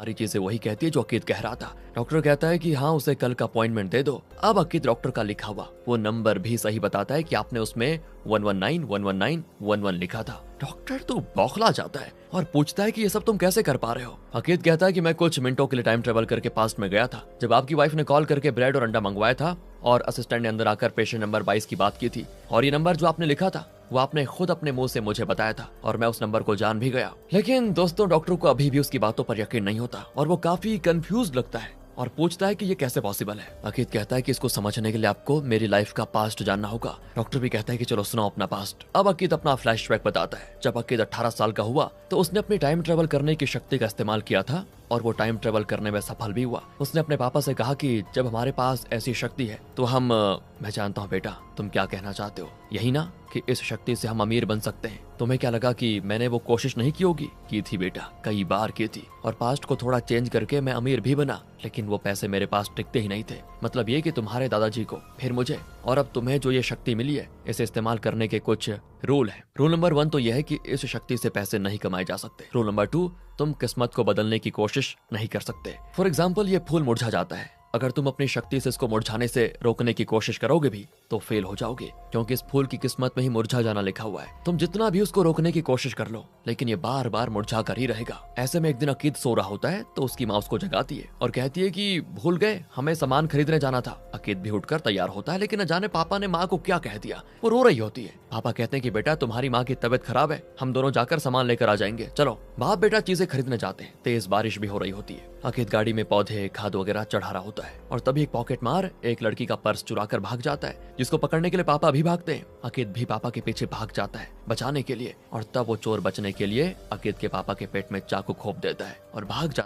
सारी चीजें वही कहती है जो अकीद कह रहा था। डॉक्टर कहता है कि हाँ, उसे कल का अपॉइंटमेंट दे दो। अब अकीद डॉक्टर का लिखा हुआ वो नंबर भी सही बताता है कि आपने उसमें 119 लिखा था। डॉक्टर तो बौखला जाता है और पूछता है कि ये सब तुम कैसे कर पा रहे हो। अकीद कहता है कि मैं कुछ मिनटों के लिए टाइम ट्रेवल करके पास्ट में गया था, जब आपकी वाइफ ने कॉल करके ब्रेड और अंडा मंगवाया था और असिस्टेंट ने अंदर आकर पेशेंट नंबर 22 की बात की थी, और ये नंबर जो आपने लिखा था वो आपने खुद अपने मुंह से मुझे बताया था और मैं उस नंबर को जान भी गया। लेकिन दोस्तों, डॉक्टर को अभी भी उसकी बातों पर यकीन नहीं होता और वो काफी कंफ्यूज लगता है और पूछता है कि ये कैसे पॉसिबल है। अकीद कहता है कि इसको समझने के लिए आपको मेरी लाइफ का पास्ट जानना होगा। डॉक्टर भी कहता है कि चलो सुनाओ अपना पास्ट। अब अकीद अपना फ्लैशबैक बताता है। जब अकीद 18 साल का हुआ तो उसने अपनी टाइम ट्रेवल करने की शक्ति का इस्तेमाल किया था और वो टाइम ट्रेवल करने में सफल भी हुआ। उसने अपने पापा से कहा कि जब हमारे पास ऐसी शक्ति है तो मैं जानता हूँ बेटा तुम क्या कहना चाहते हो, यही ना कि इस शक्ति से हम अमीर बन सकते हैं। तुम्हें क्या लगा कि मैंने वो कोशिश नहीं की होगी? की थी बेटा, कई बार की थी, और पास्ट को थोड़ा चेंज करके मैं अमीर भी बना, लेकिन वो पैसे मेरे पास टिकते ही नहीं थे। मतलब ये कि तुम्हारे दादाजी को, फिर मुझे, और अब तुम्हें जो ये शक्ति मिली है, इसे इस्तेमाल करने के कुछ रूल है। रूल नंबर 1 तो यह है कि इस शक्ति से पैसे नहीं कमाए जा सकते। रूल नंबर 2, तुम किस्मत को बदलने की कोशिश नहीं कर सकते। फॉर एग्जाम्पल, ये फूल मुरझा जाता है, अगर तुम अपनी शक्ति से इसको मुरझाने से रोकने की कोशिश करोगे भी तो फेल हो जाओगे, क्योंकि इस फूल की किस्मत में ही मुरझा जाना लिखा हुआ है। तुम जितना भी उसको रोकने की कोशिश कर लो, लेकिन ये बार बार मुरझा कर ही रहेगा। ऐसे में एक दिन अकीद सो रहा होता है तो उसकी माँ उसको जगाती है और कहती है कि भूल गए, हमें सामान खरीदने जाना था। अकीद भी उठकर तैयार होता है, लेकिन न जाने पापा ने माँ को क्या कह दिया। वो रो रही होती है। पापा कहते हैं कि बेटा तुम्हारी माँ की तबीयत खराब है, हम दोनों जाकर सामान लेकर आ जाएंगे, चलो। बाप बेटा चीजें खरीदने जाते हैं। तेज बारिश भी हो रही होती है। अकीद गाड़ी में पौधे खाद वगैरह चढ़ा रहा होता है और तभी एक पॉकेट मार एक लड़की का पर्स चुरा कर भाग जाता है, जिसको पकड़ने के लिए पापा भी भागते हैं। अकीद भी पापा के पीछे भाग जाता है बचाने के लिए, और तब वो चोर बचने के लिए अकीद के पापा के पेट में चाकू घोंप देता है और भाग जाता है।